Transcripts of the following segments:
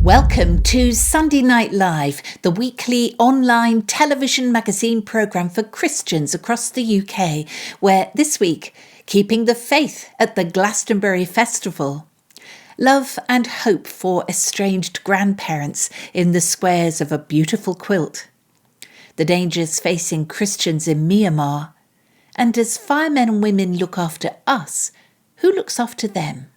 Welcome to Sunday Night Live, the weekly online television magazine programme for Christians across the UK, where this week, keeping the faith at the Glastonbury Festival. Love and hope for estranged grandparents in the squares of a beautiful quilt. The dangers facing Christians in Myanmar. And as firemen and women look after us, who looks after them?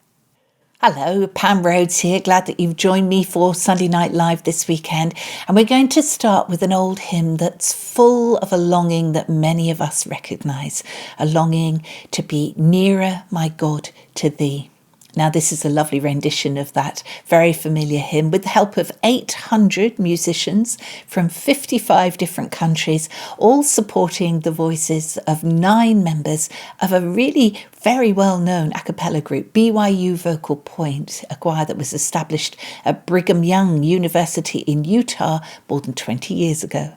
Hello, Pam Rhodes here. Glad that you've joined me for Sunday Night Live this weekend. And we're going to start with an old hymn that's full of a longing that many of us recognise, a longing to be nearer, my God, to thee. Now, this is a lovely rendition of that very familiar hymn with the help of 800 musicians from 55 different countries, all supporting the voices of 9 members of a really very well-known a cappella group, BYU Vocal Point, a choir that was established at Brigham Young University in Utah more than 20 years ago.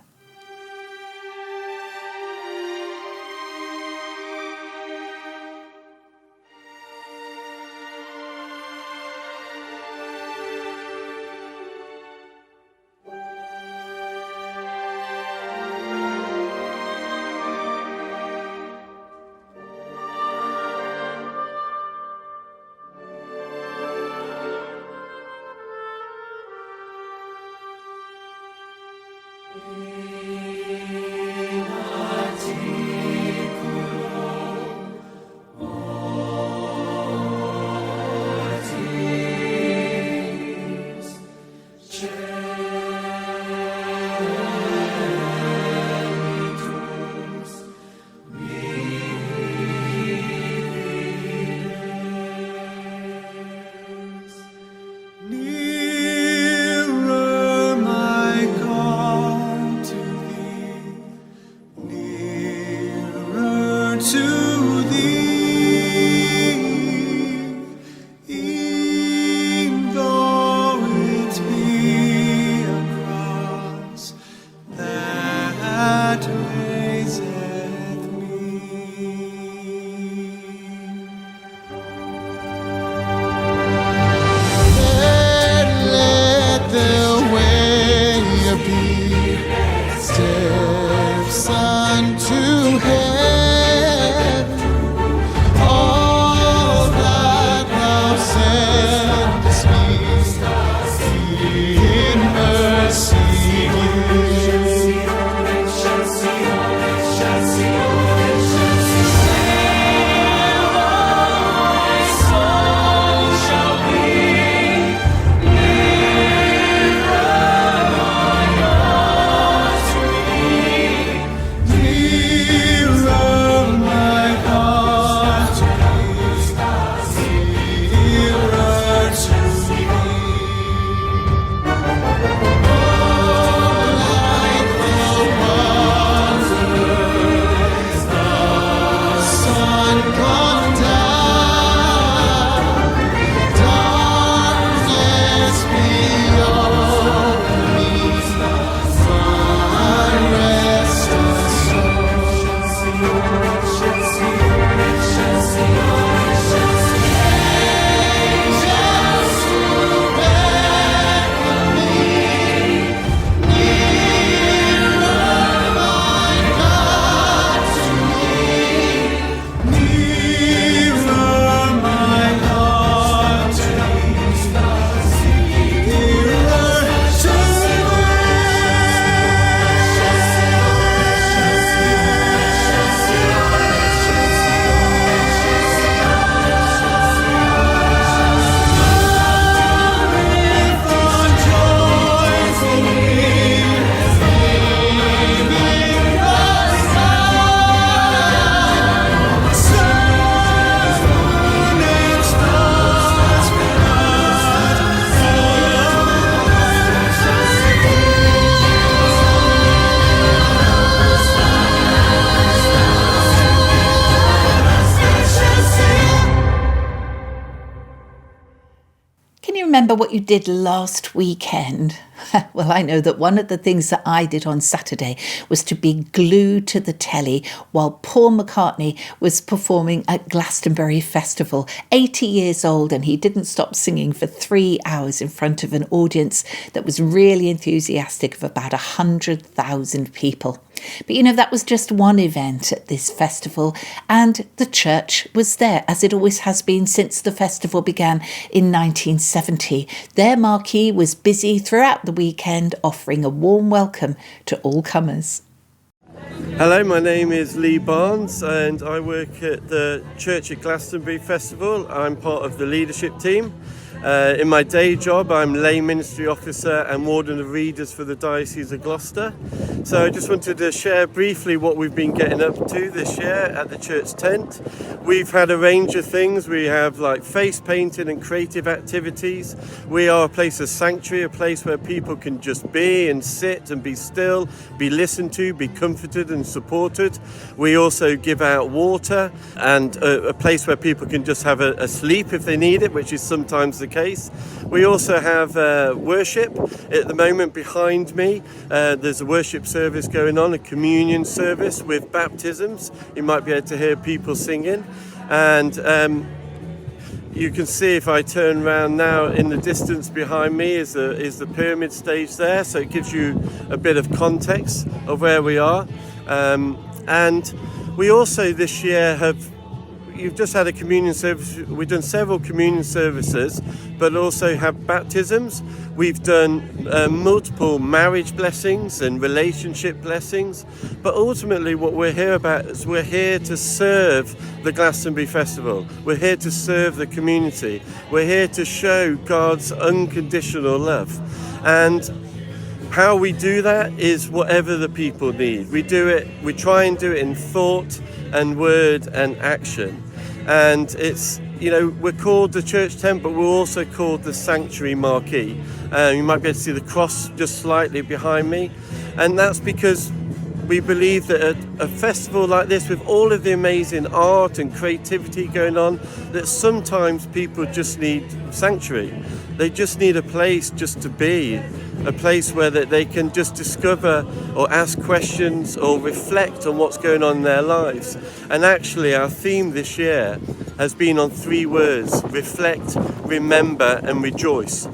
Remember what you did last weekend? Well, I know that one of the things that I did on Saturday was to be glued to the telly while Paul McCartney was performing at Glastonbury Festival, 80 years old, and he didn't stop singing for 3 hours in front of an audience that was really enthusiastic of about 100,000 people. But that was just one event at this festival, and the church was there, as it always has been since the festival began in 1970. Their marquee was busy throughout the weekend, offering a warm welcome to all comers. Hello, my name is Lee Barnes and I work at the church at Glastonbury Festival. I'm part of the leadership team. In my day job, I'm lay ministry officer and warden of readers for the Diocese of Gloucester. So I just wanted to share briefly what we've been getting up to this year at the church tent. We've had a range of things. We have like face painting and creative activities. We are a place of sanctuary, a place where people can just be and sit and be still, be listened to, be comforted and supported. We also give out water and a place where people can just have a sleep if they need it, which is sometimes the case. We also have worship. At the moment behind me there's a worship service going on, a communion service with baptisms. You might be able to hear people singing, and you can see, if I turn around now, in the distance behind me is the pyramid stage there, so it gives you a bit of context of where we are. And we also this year you've just had a communion service. We've done several communion services, but also have baptisms. We've done multiple marriage blessings and relationship blessings. But ultimately what we're here about is we're here to serve the Glastonbury Festival. We're here to serve the community. We're here to show God's unconditional love. And how we do that is whatever the people need. We try and do it in thought and word and action. And it's, we're called the church tent, but we're also called the sanctuary marquee. You might be able to see the cross just slightly behind me. And that's because we believe that a festival like this, with all of the amazing art and creativity going on, that sometimes people just need sanctuary. They just need a place just to be, a place where they can just discover or ask questions or reflect on what's going on in their lives. And actually our theme this year has been on 3 words: reflect, remember and rejoice.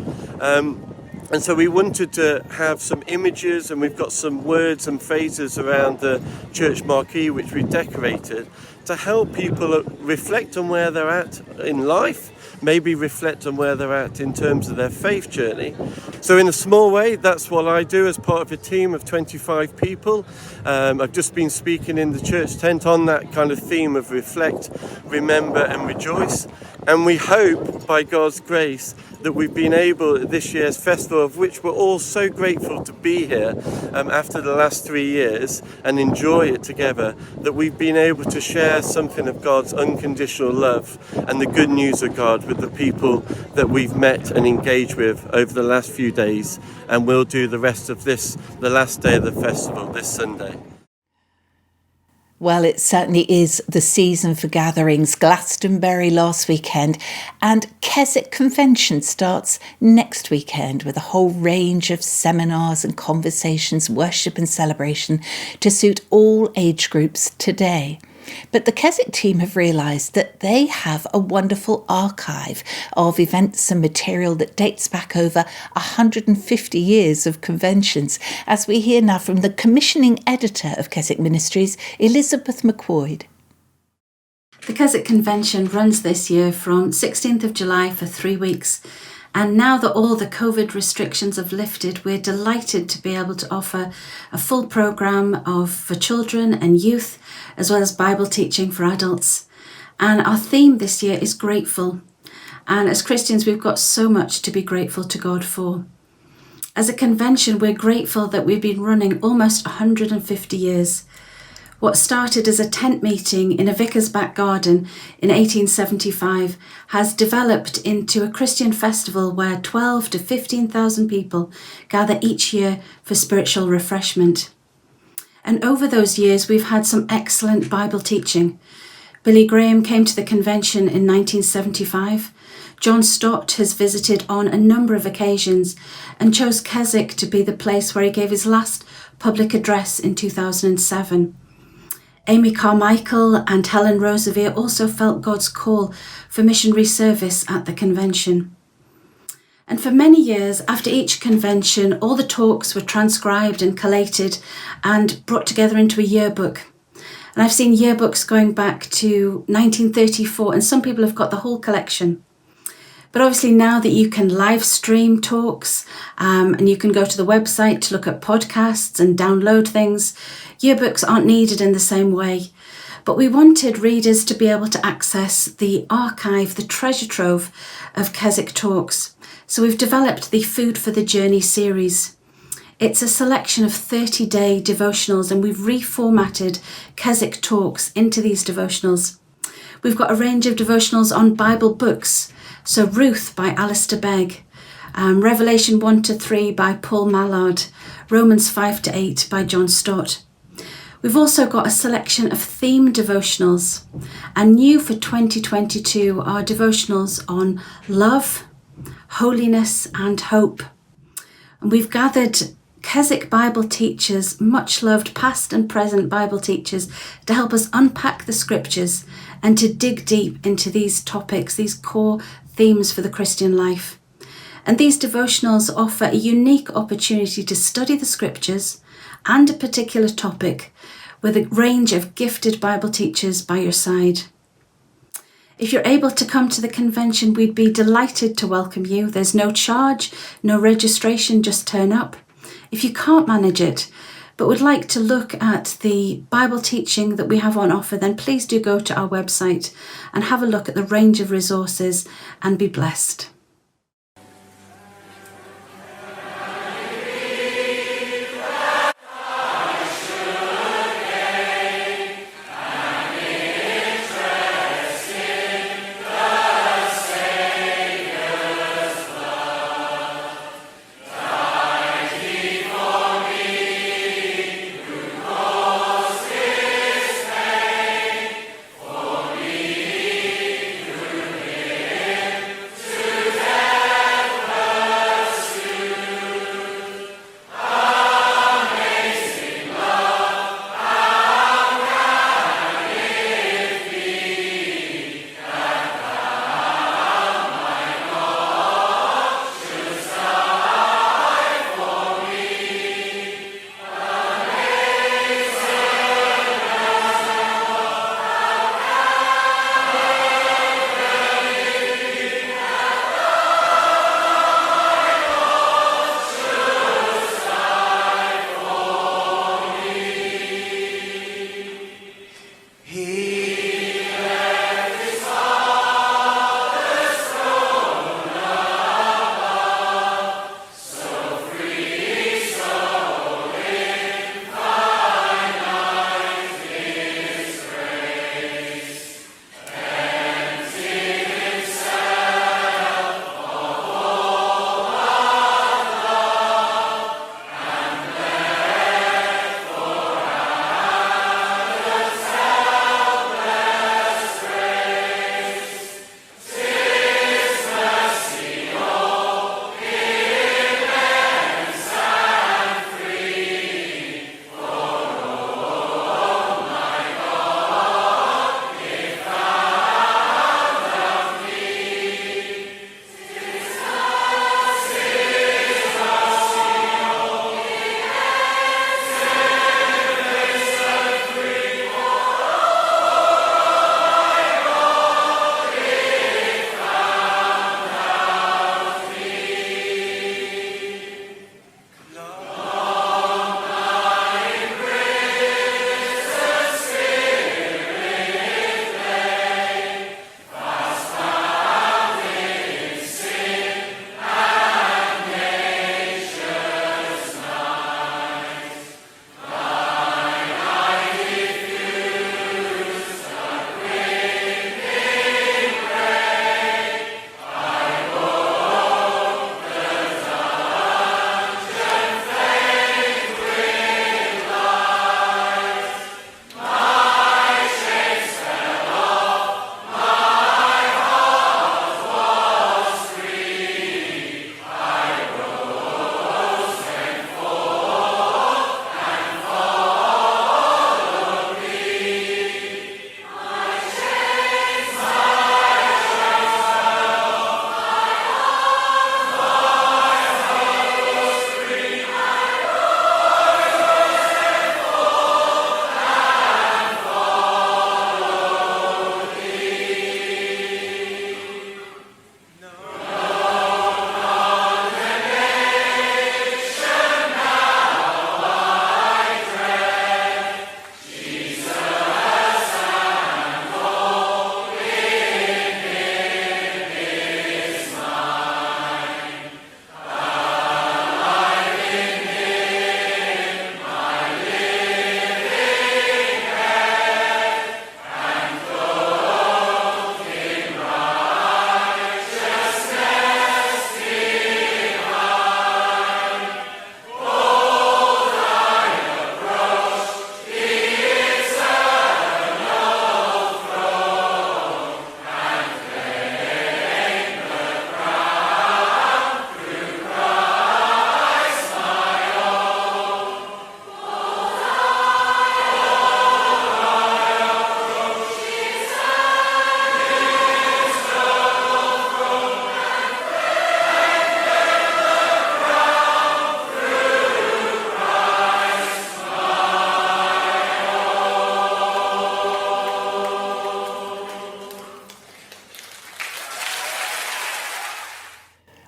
And so we wanted to have some images, and we've got some words and phrases around the church marquee which we've decorated to help people reflect on where they're at in life, maybe reflect on where they're at in terms of their faith journey. So in a small way, that's what I do as part of a team of 25 people. I've just been speaking in the church tent on that kind of theme of reflect, remember and rejoice. And we hope, by God's grace, that we've been able, at this year's festival, of which we're all so grateful to be here after the last 3 years and enjoy it together, that we've been able to share something of God's unconditional love and the good news of God with the people that we've met and engaged with over the last few days, and we'll do the rest of this, the last day of the festival, this Sunday. Well, it certainly is the season for gatherings. Glastonbury last weekend, and Keswick Convention starts next weekend with a whole range of seminars and conversations, worship and celebration to suit all age groups today. But the Keswick team have realised that they have a wonderful archive of events and material that dates back over 150 years of conventions, as we hear now from the commissioning editor of Keswick Ministries, Elizabeth McQuoid. The Keswick Convention runs this year from 16th of July for 3 weeks. And now that all the COVID restrictions have lifted, we're delighted to be able to offer a full programme for children and youth, as well as Bible teaching for adults. And our theme this year is grateful. And as Christians, we've got so much to be grateful to God for. As a convention, we're grateful that we've been running almost 150 years. What started as a tent meeting in a vicar's back garden in 1875 has developed into a Christian festival where 12 to 15,000 people gather each year for spiritual refreshment. And over those years, we've had some excellent Bible teaching. Billy Graham came to the convention in 1975. John Stott has visited on a number of occasions and chose Keswick to be the place where he gave his last public address in 2007. Amy Carmichael and Helen Roseveare also felt God's call for missionary service at the convention. And for many years after each convention, all the talks were transcribed and collated and brought together into a yearbook. And I've seen yearbooks going back to 1934, and some people have got the whole collection. But obviously now that you can live stream talks and you can go to the website to look at podcasts and download things, yearbooks aren't needed in the same way. But we wanted readers to be able to access the archive, the treasure trove of Keswick talks. So we've developed the Food for the Journey series. It's a selection of 30-day devotionals, and we've reformatted Keswick talks into these devotionals. We've got a range of devotionals on Bible books. So Ruth by Alistair Begg, Revelation 1-3 by Paul Mallard, Romans 5-8 by John Stott. We've also got a selection of theme devotionals, and new for 2022 are devotionals on love, holiness and hope. And we've gathered Keswick Bible teachers, much loved past and present Bible teachers, to help us unpack the scriptures and to dig deep into these topics, these core themes for the Christian life. And these devotionals offer a unique opportunity to study the scriptures and a particular topic with a range of gifted Bible teachers by your side. If you're able to come to the convention, we'd be delighted to welcome you. There's no charge, no registration, just turn up. If you can't manage it, but would like to look at the Bible teaching that we have on offer, then please do go to our website and have a look at the range of resources and be blessed.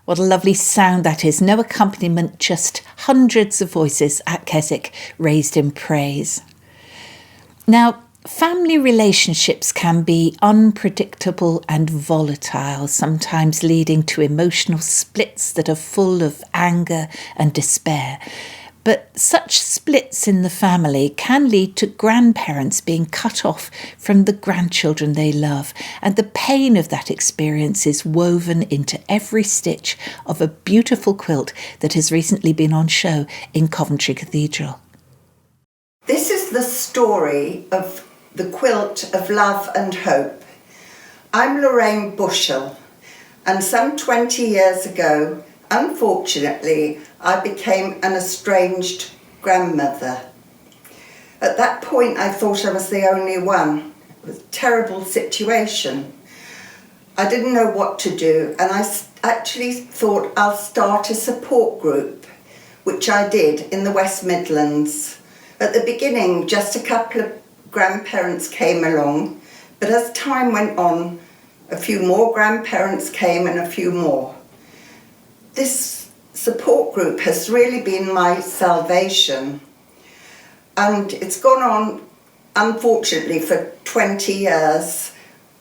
What a lovely sound that is. No accompaniment, just hundreds of voices at Keswick raised in praise. Now, family relationships can be unpredictable and volatile, sometimes leading to emotional splits that are full of anger and despair. But such splits in the family can lead to grandparents being cut off from the grandchildren they love, and the pain of that experience is woven into every stitch of a beautiful quilt that has recently been on show in Coventry Cathedral. This is the story of the quilt of love and hope. I'm Lorraine Bushell, and some 20 years ago, unfortunately, I became an estranged grandmother. At that point, I thought I was the only one. It was a terrible situation. I didn't know what to do, and I actually thought I'll start a support group, which I did in the West Midlands. At the beginning, just a couple of grandparents came along, but as time went on, a few more grandparents came and a few more. This support group has really been my salvation, and it's gone on, unfortunately, for 20 years,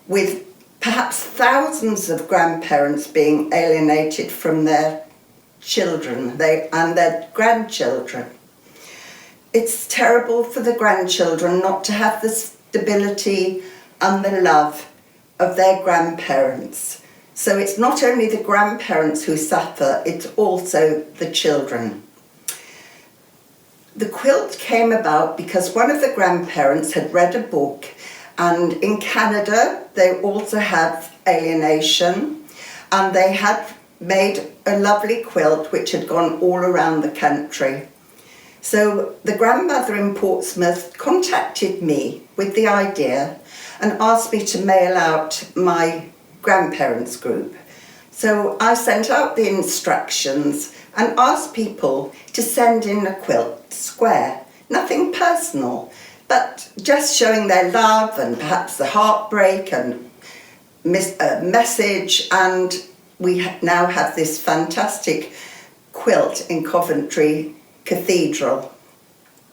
with perhaps thousands of grandparents being alienated from their children and their grandchildren. It's terrible for the grandchildren not to have the stability and the love of their grandparents. So it's not only the grandparents who suffer, it's also the children. The quilt came about because one of the grandparents had read a book, and in Canada they also have alienation, and they had made a lovely quilt which had gone all around the country. So the grandmother in Portsmouth contacted me with the idea and asked me to mail out my grandparents group. So I sent out the instructions and asked people to send in a quilt square, nothing personal, but just showing their love and perhaps the heartbreak and message. And we now have this fantastic quilt in Coventry Cathedral.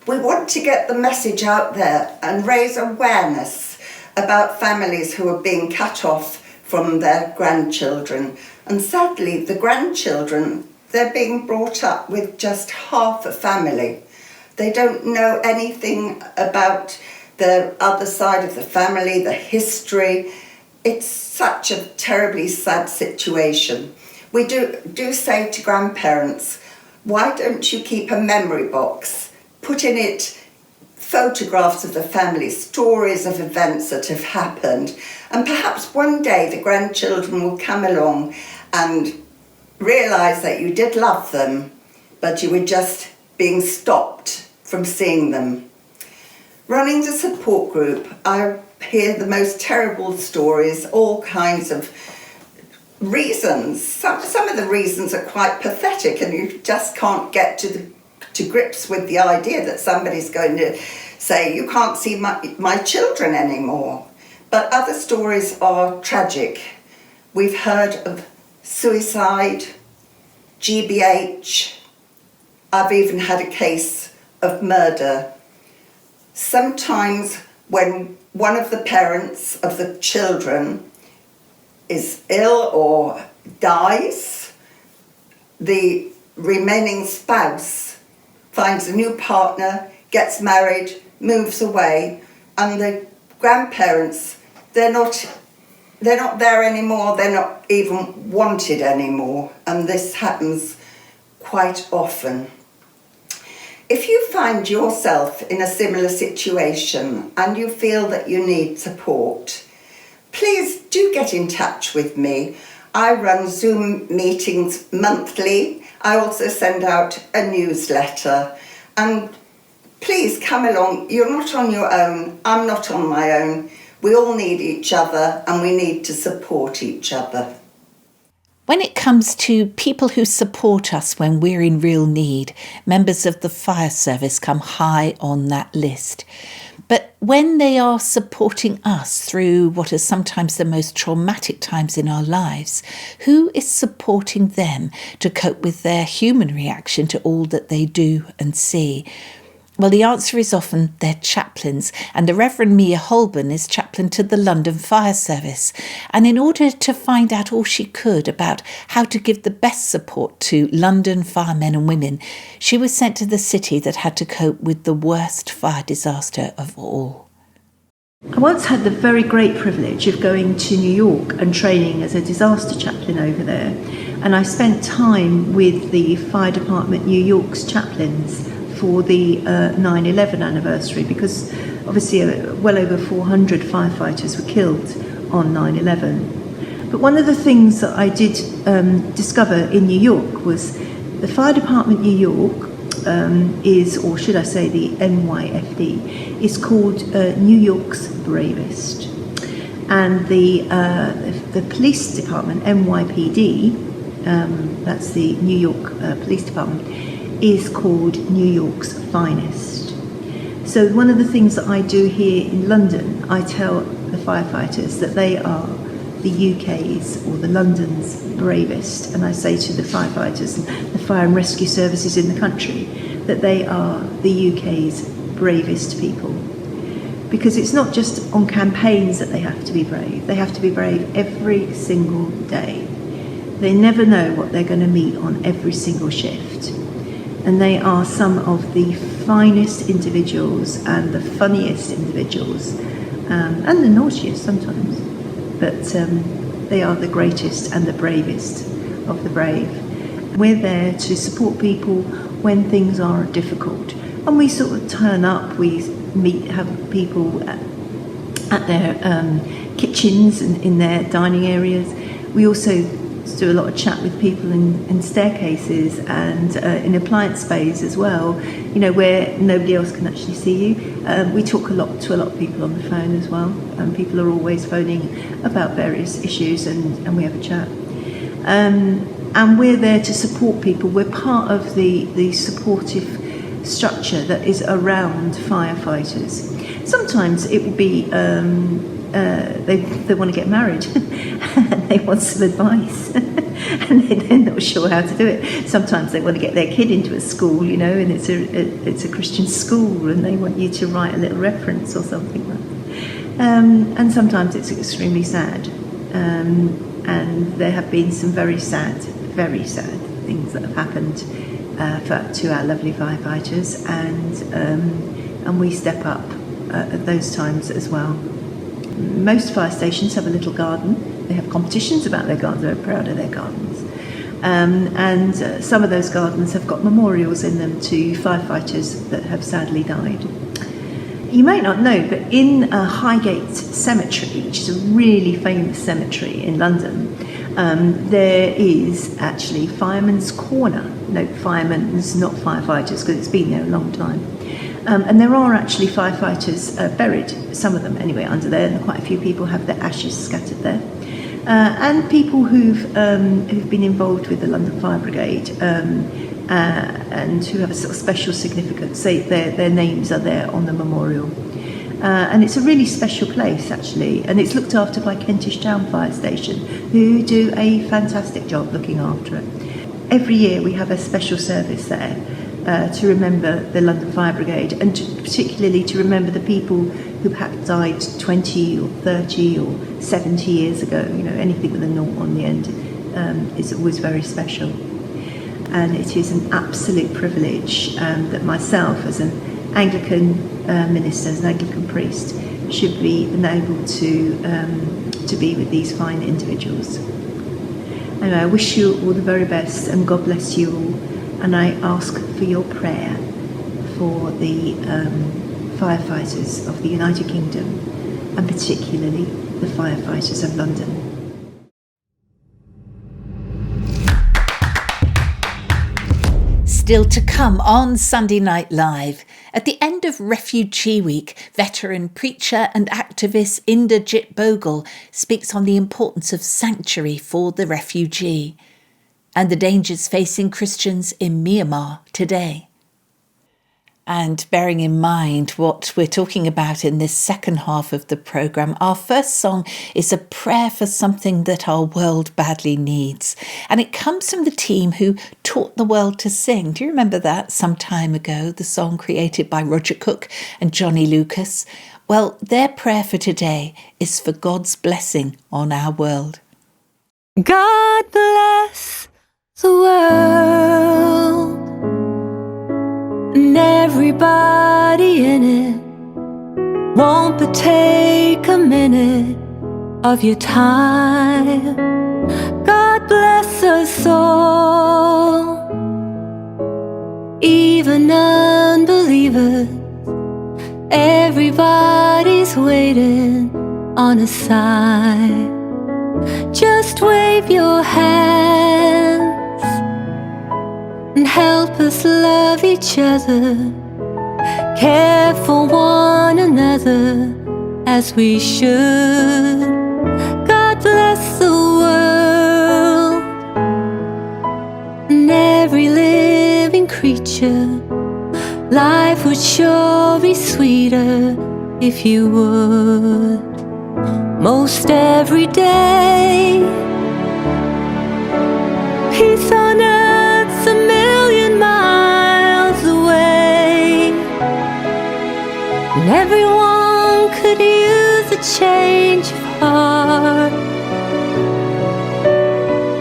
We want to get the message out there and raise awareness about families who are being cut off from their grandchildren. And sadly, the grandchildren, they're being brought up with just half a family. They don't know anything about the other side of the family, the history. It's such a terribly sad situation. We do say to grandparents, why don't you keep a memory box? Put in it photographs of the family, stories of events that have happened, and perhaps one day the grandchildren will come along and realise that you did love them, but you were just being stopped from seeing them. Running the support group, I hear the most terrible stories, all kinds of reasons. Some of the reasons are quite pathetic, and you just can't get to grips with the idea that somebody's going to say, you can't see my children anymore. But other stories are tragic. We've heard of suicide, GBH. I've even had a case of murder. Sometimes when one of the parents of the children is ill or dies, the remaining spouse finds a new partner, gets married, moves away, and the grandparents, they're not there anymore, they're not even wanted anymore, and this happens quite often. If you find yourself in a similar situation and you feel that you need support, please do get in touch with me. I run Zoom meetings monthly. I also send out a newsletter. And please come along. You're not on your own. I'm not on my own. We all need each other, and we need to support each other. When it comes to people who support us when we're in real need, members of the fire service come high on that list. But But when they are supporting us through what are sometimes the most traumatic times in our lives, who is supporting them to cope with their human reaction to all that they do and see? Well, the answer is often their chaplains, and the Reverend Mia Holborn is chaplain to the London Fire Service. And in order to find out all she could about how to give the best support to London firemen and women, she was sent to the city that had to cope with the worst fire disaster of all. I once had the very great privilege of going to New York and training as a disaster chaplain over there. And I spent time with the Fire Department New York's chaplains for the 9/11 anniversary, because obviously well over 400 firefighters were killed on 9/11. But one of the things that I did discover in New York was the Fire Department New York is, or should I say the NYFD, is called New York's bravest. And the police department, NYPD, that's the New York Police Department, is called New York's finest. So one of the things that I do here in London, I tell the firefighters that they are the UK's or the London's bravest, and I say to the firefighters and the fire and rescue services in the country that they are the UK's bravest people. Because it's not just on campaigns that they have to be brave, they have to be brave every single day. They never know what they're going to meet on every single shift. And they are some of the finest individuals and the funniest individuals, and the naughtiest sometimes. But they are the greatest and the bravest of the brave. We're there to support people when things are difficult. And we sort of turn up, we have people at their kitchens and in their dining areas. We also do a lot of chat with people in staircases and in appliance space as well, you know, where nobody else can actually see you. We talk to a lot of people on the phone as well, and people are always phoning about various issues, and we have a chat. And we're there to support people. We're part of the supportive structure that is around firefighters. Sometimes it will be they want to get married and they want some advice and they're not sure how to do it. Sometimes they want to get their kid into a school, you know, and it's a Christian school and they want you to write a little reference or something like that. And sometimes it's extremely sad. And there have been some very sad things that have happened to our lovely firefighters, and we step up at those times as well. Most fire stations have a little garden. They have competitions about their gardens. They're proud of their gardens. And some of those gardens have got memorials in them to firefighters that have sadly died. You may not know, but in Highgate Cemetery, which is a really famous cemetery in London, there is actually Fireman's Corner. No, firemen's, not firefighters, because it's been there a long time. And there are actually firefighters buried, some of them anyway, under there, and quite a few people have their ashes scattered there. And people who've been involved with the London Fire Brigade and who have a sort of special significance, their names are there on the memorial. And it's a really special place, actually, and it's looked after by Kentish Town Fire Station, who do a fantastic job looking after it. Every year we have a special service there to remember the London Fire Brigade, and particularly to remember the people who had died 20 or 30 or 70 years ago. You know, anything with a naught on the end is always very special. And it is an absolute privilege that myself, as an Anglican minister, as an Anglican priest, should be enabled to be with these fine individuals. And I wish you all the very best, and God bless you all. And I ask for your prayer for the firefighters of the United Kingdom, and particularly the firefighters of London. Still to come on Sunday Night Live. At the end of Refugee Week, veteran preacher and activist Inderjit Bogle speaks on the importance of sanctuary for the refugee and the dangers facing Christians in Myanmar today. And bearing in mind what we're talking about in this second half of the programme, our first song is a prayer for something that our world badly needs. And it comes from the team who taught the world to sing. Do you remember that some time ago, the song created by Roger Cook and Johnny Lucas? Well, their prayer for today is for God's blessing on our world. God bless the world and everybody in it. Won't but take a minute of your time. God bless us all, even unbelievers. Everybody's waiting on a sign. Just wave your hands and help us love each other, care for one another as we should. God bless the world and every living creature. Life would sure be sweeter if you would. Most every day, peace on earth's a million miles away, and everyone could use a change of heart.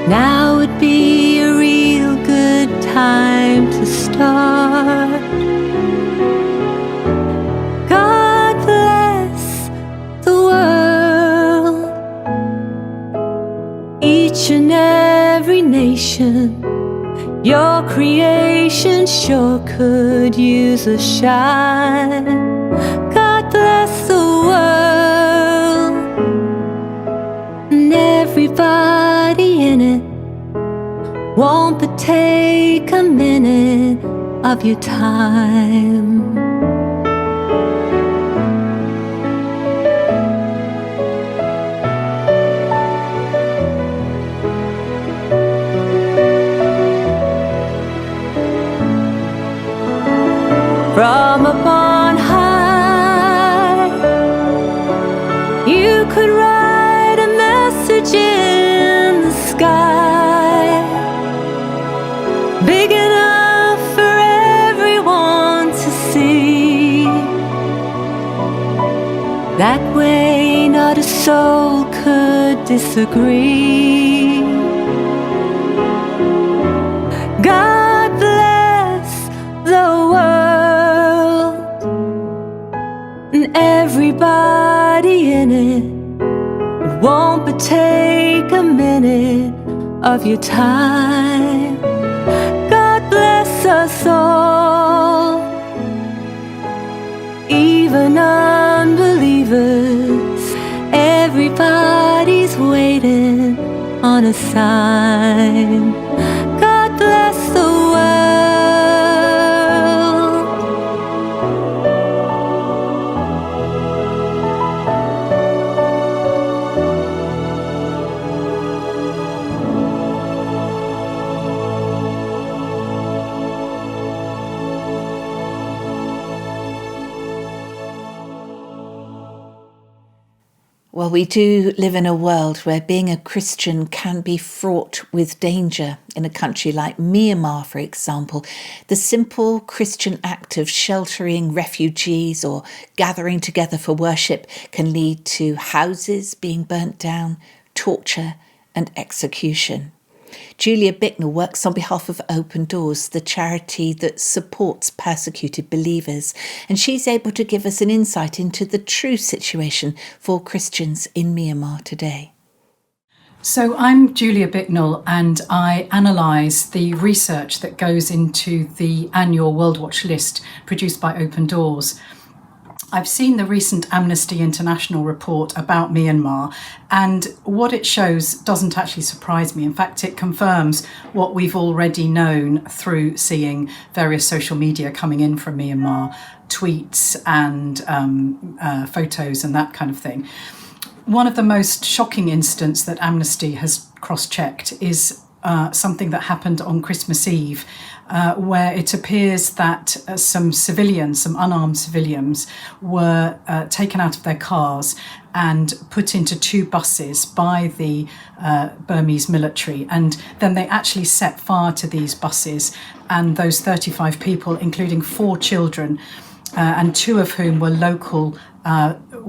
Now would be a real good time to start. God bless the world, each and every nation. Your creation sure could use a shine. God bless the world and everybody in it. Won't but take a minute of your time. From up on high, you could write a message in the sky, big enough for everyone to see. That way not a soul could disagree. God bless the world and everybody in it. It won't but take a minute of your time. God bless us all, even unbelievers. Everybody's waiting on a sign. God bless the world. Well, we do live in a world where being a Christian can be fraught with danger. In a country like Myanmar, for example, the simple Christian act of sheltering refugees or gathering together for worship can lead to houses being burnt down, torture and execution. Julia Bicknell works on behalf of Open Doors, the charity that supports persecuted believers, and she's able to give us an insight into the true situation for Christians in Myanmar today. So I'm Julia Bicknell and I analyse the research that goes into the annual World Watch list produced by Open Doors. I've seen the recent Amnesty International report about Myanmar, and what it shows doesn't actually surprise me. In fact, it confirms what we've already known through seeing various social media coming in from Myanmar, tweets and photos and that kind of thing. One of the most shocking incidents that Amnesty has cross-checked is something that happened on Christmas Eve, where it appears that some unarmed civilians, were taken out of their cars and put into 2 buses by the Burmese military. And then they actually set fire to these buses, and those 35 people, including 4 children, and 2 of whom were local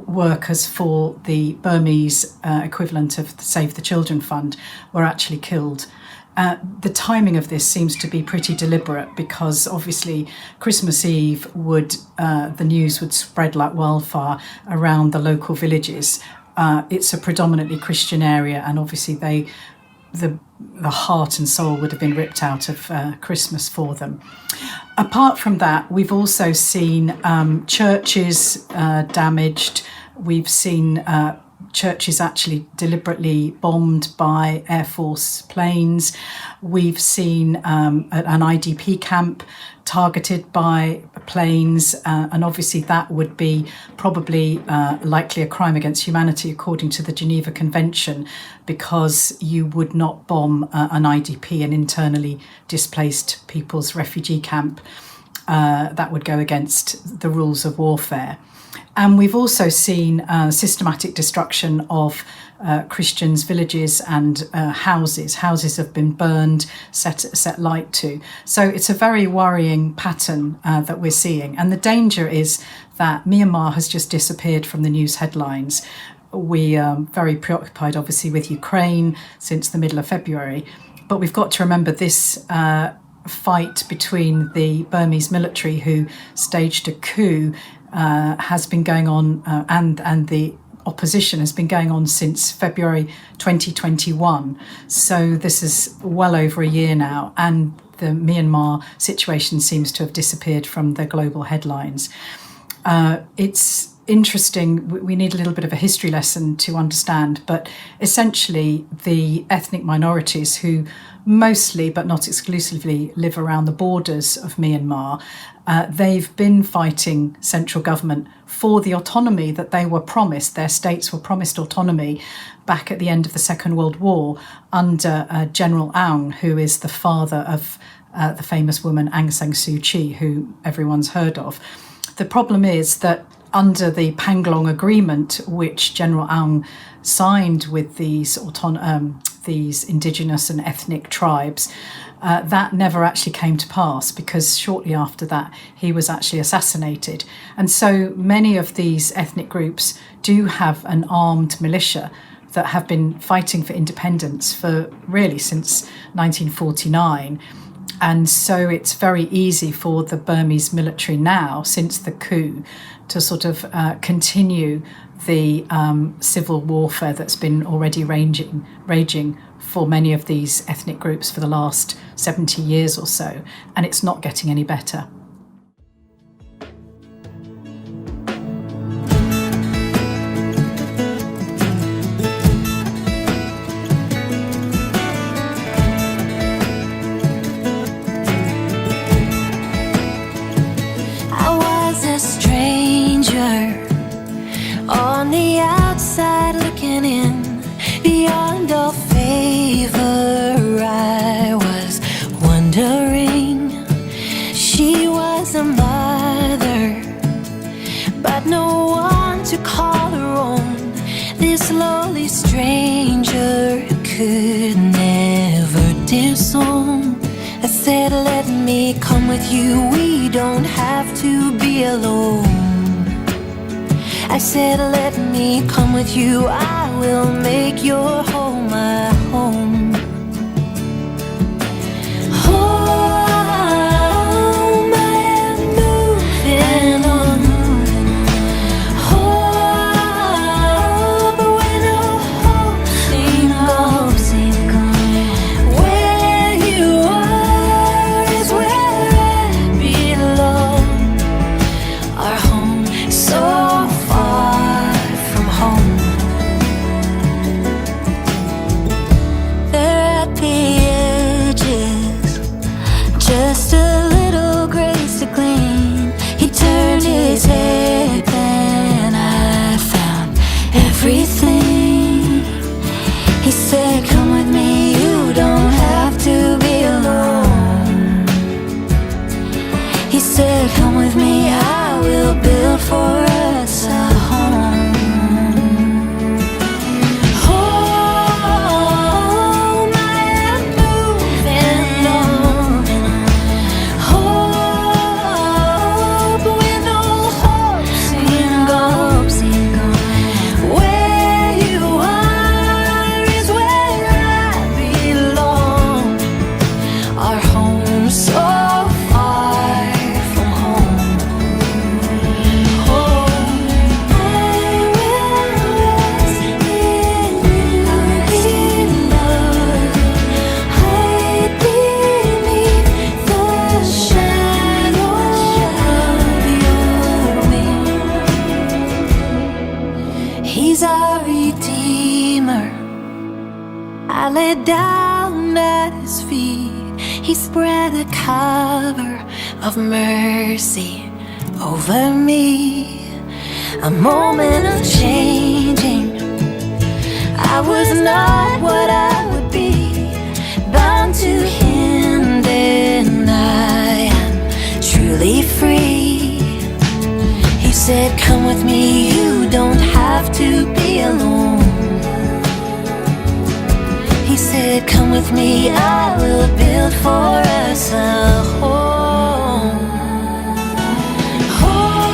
workers for the Burmese equivalent of the Save the Children Fund, were actually killed. The timing of this seems to be pretty deliberate, because obviously Christmas Eve the news would spread like wildfire around the local villages. It's a predominantly Christian area, and obviously the heart and soul would have been ripped out of Christmas for them. Apart from that, we've also seen churches damaged. We've seen churches actually deliberately bombed by Air Force planes. We've seen an IDP camp targeted by planes, and obviously that would be probably likely a crime against humanity according to the Geneva Convention, because you would not bomb an IDP, an internally displaced people's refugee camp. That would go against the rules of warfare. And we've also seen systematic destruction of Christians' villages and houses. Houses have been burned, set light to. So it's a very worrying pattern that we're seeing. And the danger is that Myanmar has just disappeared from the news headlines. We are very preoccupied, obviously, with Ukraine since the middle of February. But we've got to remember this fight between the Burmese military, who staged a coup, has been going on, and the opposition has been going on since February 2021. So this is well over a year now, and the Myanmar situation seems to have disappeared from the global headlines. It's interesting. We need a little bit of a history lesson to understand, but essentially the ethnic minorities who mostly but not exclusively live around the borders of Myanmar, they've been fighting central government for the autonomy that they were promised. Their states were promised autonomy back at the end of the Second World War under General Aung, who is the father of the famous woman Aung San Suu Kyi, who everyone's heard of. The problem is that under the Panglong Agreement, which General Aung signed with these indigenous and ethnic tribes, that never actually came to pass, because shortly after that he was actually assassinated. And so many of these ethnic groups do have an armed militia that have been fighting for independence for really since 1949. And so it's very easy for the Burmese military now, since the coup, to sort of continue the civil warfare that's been already raging for many of these ethnic groups for the last 70 years or so, and it's not getting any better. I was a stranger on the outside looking in, beyond all favor. I was wondering, she was a mother, but no one to call her own. This lowly stranger could never disown. I said, let me come with you, we don't have to be alone. I said, let me come with you, I will make your home my home. Home, I am moving on. Home, but when all hope seems gone, where you are is where I belong. Our home so far from home. lay down at his feet. He spread a cover of mercy over me. A moment of changing. I was not what I would be, bound to him, then I am truly free. He said, come with me, you don't have to be alone. He said, come with me, I will build for us a home. Home,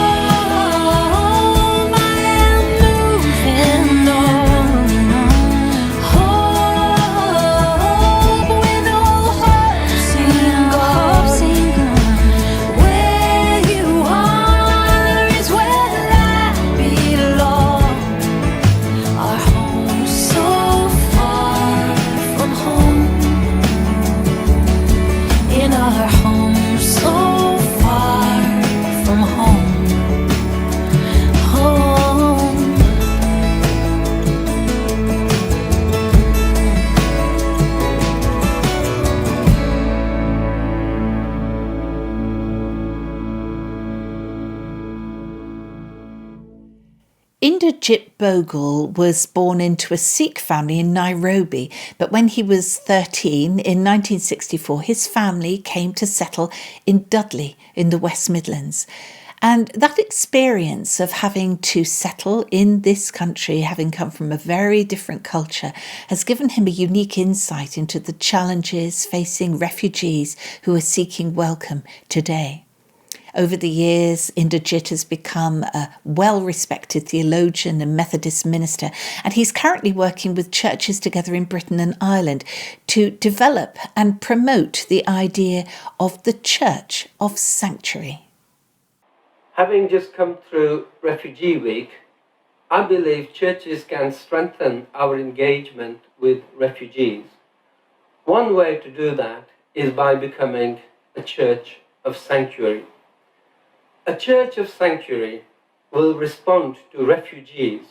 I am moving on. Home, with all hopes and gone. Where you are is where I belong. Our home so far from home. In our home so far from home. Home. Inderjit Bogle was born into a Sikh family in Nairobi, but when he was 13 in 1964, his family came to settle in Dudley in the West Midlands. And that experience of having to settle in this country, having come from a very different culture, has given him a unique insight into the challenges facing refugees who are seeking welcome today. Over the years, Inderjit has become a well-respected theologian and Methodist minister, and he's currently working with churches together in Britain and Ireland to develop and promote the idea of the Church of Sanctuary. Having just come through Refugee Week, I believe churches can strengthen our engagement with refugees. One way to do that is by becoming a Church of Sanctuary. A Church of Sanctuary will respond to refugees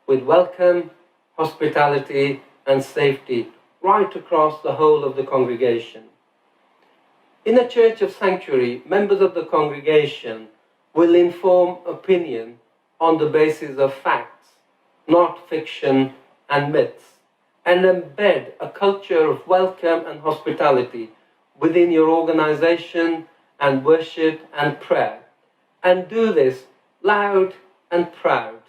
with welcome, hospitality and safety right across the whole of the congregation. In a Church of Sanctuary, members of the congregation will inform opinion on the basis of facts, not fiction and myths, and embed a culture of welcome and hospitality within your organization and worship and prayer. And do this loud and proud.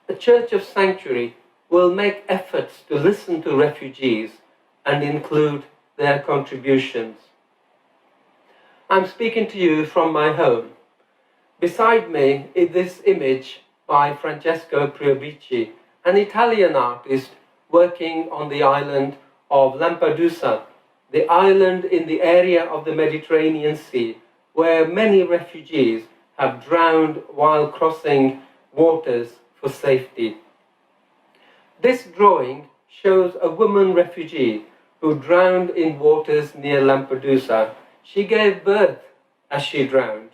The Church of Sanctuary will make efforts to listen to refugees and include their contributions. I'm speaking to you from my home. Beside me is this image by Francesco Priabici, an Italian artist working on the island of Lampedusa, the island in the area of the Mediterranean Sea, where many refugees have drowned while crossing waters for safety. This drawing shows a woman refugee who drowned in waters near Lampedusa. She gave birth as she drowned.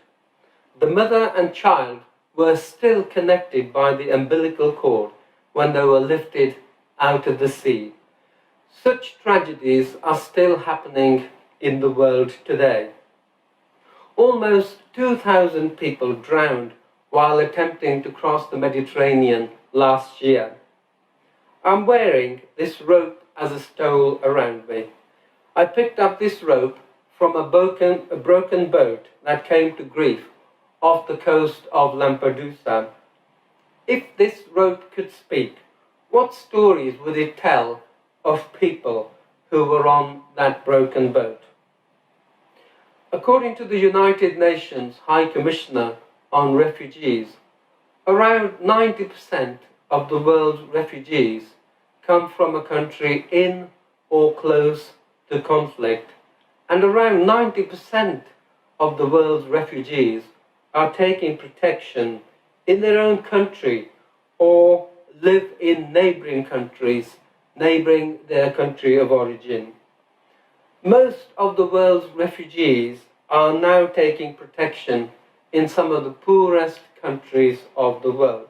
The mother and child were still connected by the umbilical cord when they were lifted out of the sea. Such tragedies are still happening in the world today. Almost 2,000 people drowned while attempting to cross the Mediterranean last year. I'm wearing this rope as a stole around me. I picked up this rope from a broken boat that came to grief off the coast of Lampedusa. If this rope could speak, what stories would it tell of people who were on that broken boat? According to the United Nations High Commissioner on Refugees, around 90% of the world's refugees come from a country in or close to conflict, and around 90% of the world's refugees are taking protection in their own country or live in neighbouring countries, neighbouring their country of origin. Most of the world's refugees are now taking protection in some of the poorest countries of the world.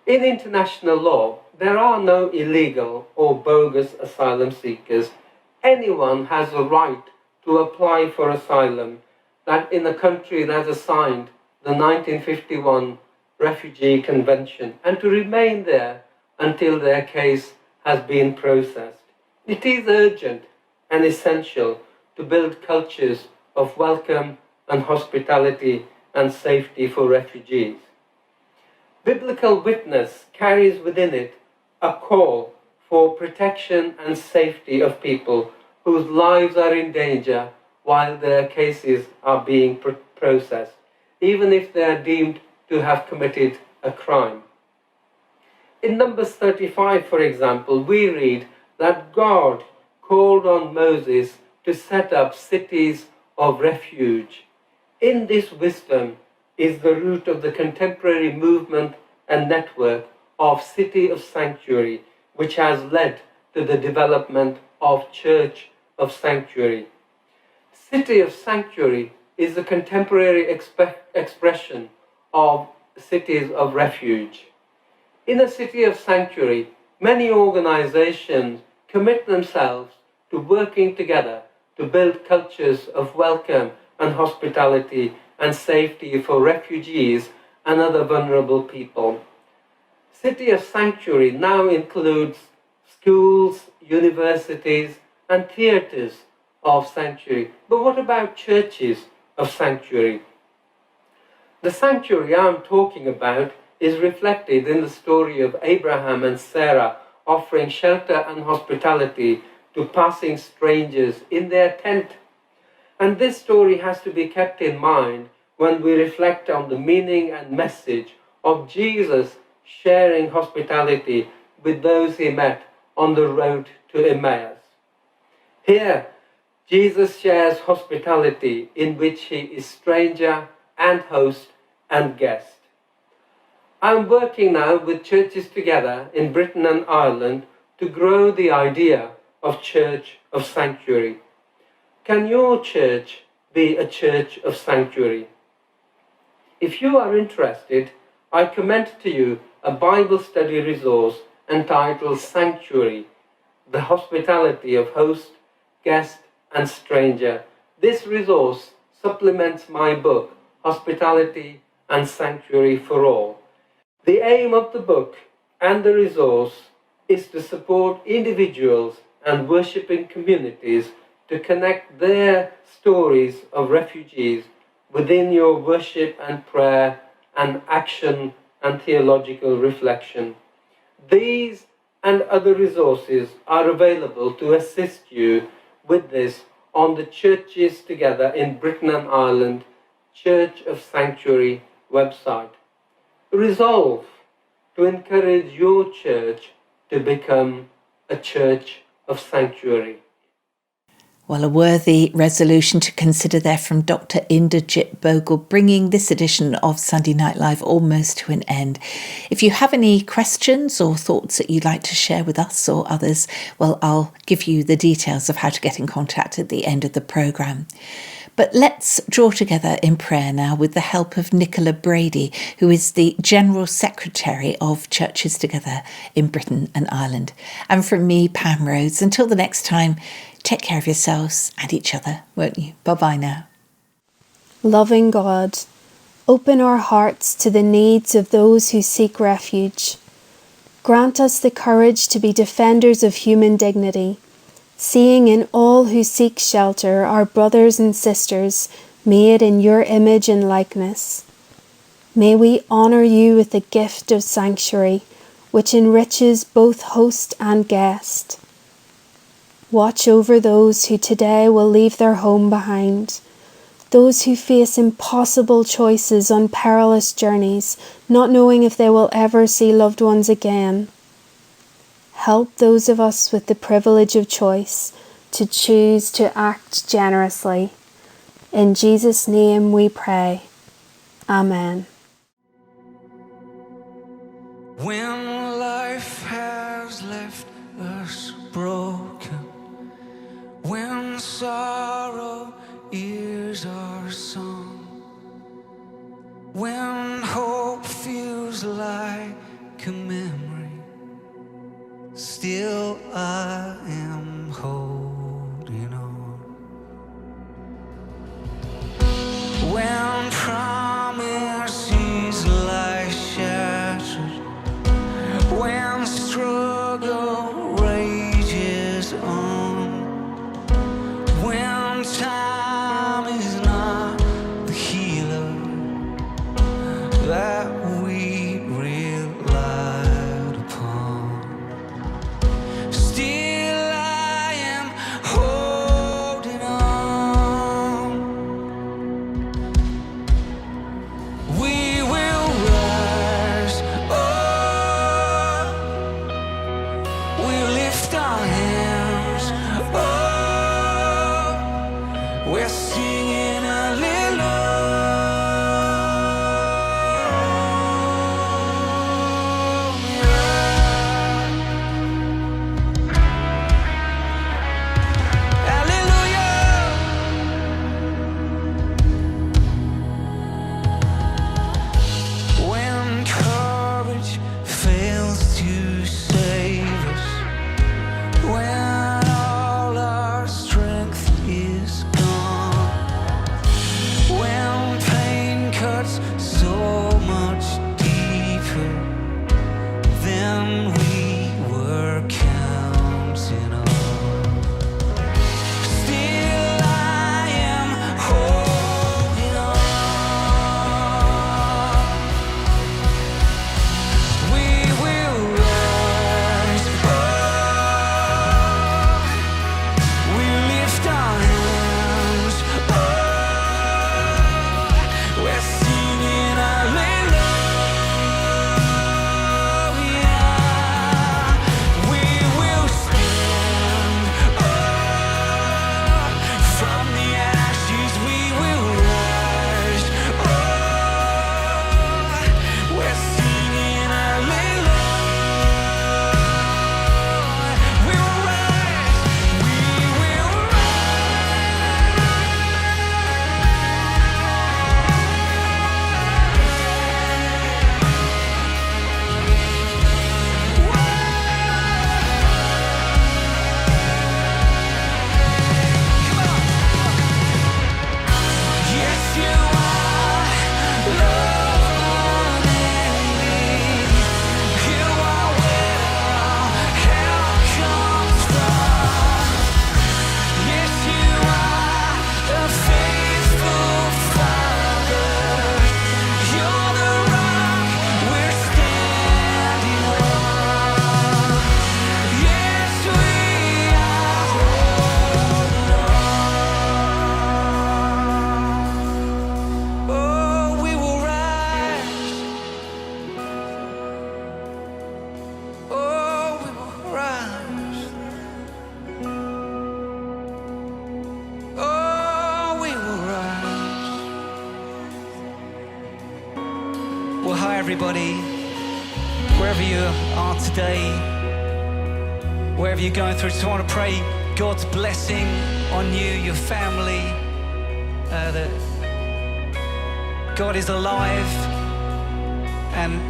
In international law, there are no illegal or bogus asylum seekers. Anyone has a right to apply for asylum that in a country that has signed the 1951 Refugee Convention and to remain there until their case has been processed. It is urgent and essential to build cultures of welcome and hospitality and safety for refugees. Biblical witness carries within it a call for protection and safety of people whose lives are in danger while their cases are being processed, even if they are deemed to have committed a crime. In Numbers 35, for example, we read that God called on Moses to set up cities of refuge. In this wisdom is the root of the contemporary movement and network of City of Sanctuary, which has led to the development of Church of Sanctuary. City of Sanctuary is a contemporary expression of cities of refuge. In a City of Sanctuary, many organizations commit themselves to working together to build cultures of welcome and hospitality and safety for refugees and other vulnerable people. City of Sanctuary now includes schools, universities, and theatres of sanctuary. But what about churches of sanctuary? The sanctuary I'm talking about is reflected in the story of Abraham and Sarah offering shelter and hospitality to passing strangers in their tent. And this story has to be kept in mind when we reflect on the meaning and message of Jesus sharing hospitality with those he met on the road to Emmaus. Here, Jesus shares hospitality in which he is stranger and host and guest. I'm working now with churches together in Britain and Ireland to grow the idea of Church of Sanctuary. Can your church be a church of sanctuary? If you are interested, I commend to you a Bible study resource entitled Sanctuary, the hospitality of host, guest, and stranger. This resource supplements my book, Hospitality and Sanctuary for All. The aim of the book and the resource is to support individuals and worshipping communities to connect their stories of refugees within your worship and prayer and action and theological reflection. These and other resources are available to assist you with this on the Churches Together in Britain and Ireland Church of Sanctuary website. Resolve to encourage your church to become a church of sanctuary. Well, a worthy resolution to consider there from Dr. Inderjit Bogle, bringing this edition of Sunday Night Live almost to an end. If you have any questions or thoughts that you'd like to share with us or others, well, I'll give you the details of how to get in contact at the end of the programme. But let's draw together in prayer now with the help of Nicola Brady, who is the General Secretary of Churches Together in Britain and Ireland. And from me, Pam Rhodes, until the next time, take care of yourselves and each other, won't you? Bye-bye now. Loving God, open our hearts to the needs of those who seek refuge. Grant us the courage to be defenders of human dignity, seeing in all who seek shelter our brothers and sisters made in your image and likeness. May we honour you with the gift of sanctuary, which enriches both host and guest. Watch over those who today will leave their home behind, those who face impossible choices on perilous journeys, not knowing if they will ever see loved ones again. Help those of us with the privilege of choice to choose to act generously. In Jesus' name we pray. Amen. When life has left us broken, when sorrow is our song, when hope feels like a everybody, wherever you are today, wherever you're going through. So I want to pray God's blessing on you, your family, that God is alive and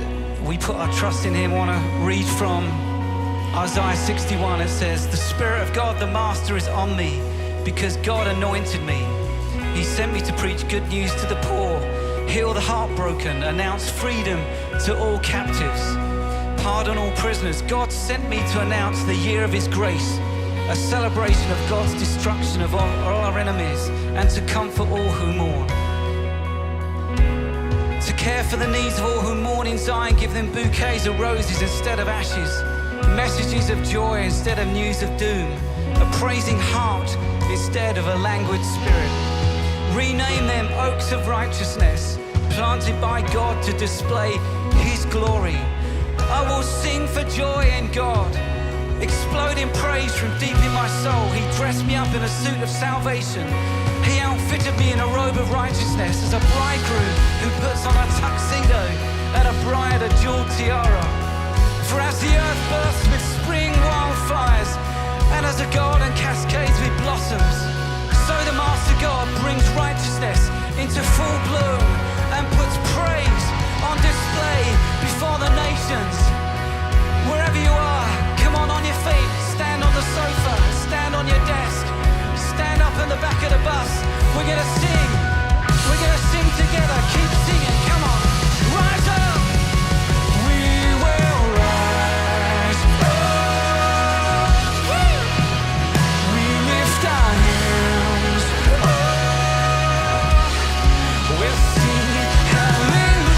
we put our trust in him. I want to read from Isaiah 61. It says, "The Spirit of God, the Master, is on me because God anointed me. He sent me to preach good news to the poor, heal the heartbroken, announce freedom to all captives, pardon all prisoners." God sent me to announce the year of his grace, a celebration of God's destruction of all our enemies, and to comfort all who mourn. To care for the needs of all who mourn in Zion, give them bouquets of roses instead of ashes, messages of joy instead of news of doom, a praising heart instead of a languid spirit. Rename them oaks of righteousness, planted by God to display his glory. I will sing for joy in God, explode in praise from deep in my soul. He dressed me up in a suit of salvation. He outfitted me in a robe of righteousness, as a bridegroom who puts on a tuxedo and a bride a jeweled tiara. For as the earth bursts with spring wildfires, and as a garden cascades with blossoms, so the Master God brings righteousness into full bloom and puts praise on display before the nations. Wherever you are, come on your feet, stand on the sofa, stand on your desk, stand up in the back of the bus. We're gonna sing together, keep singing, come on, rise up. We will rise up. We lift our hands up. We'll sing hallelujah.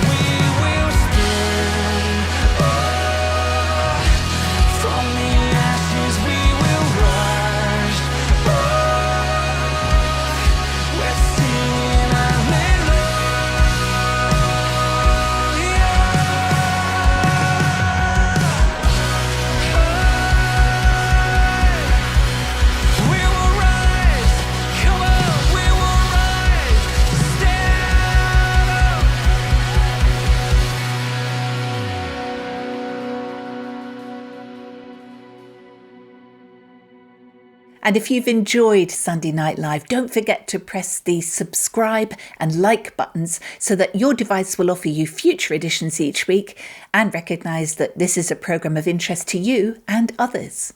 We will stand up. From the ashes we will rise up. We're singing hallelujah. We will rise, come on, we will rise, stand up. And if you've enjoyed Sunday Night Live, don't forget to press the subscribe and like buttons so that your device will offer you future editions each week, and recognise that this is a programme of interest to you and others.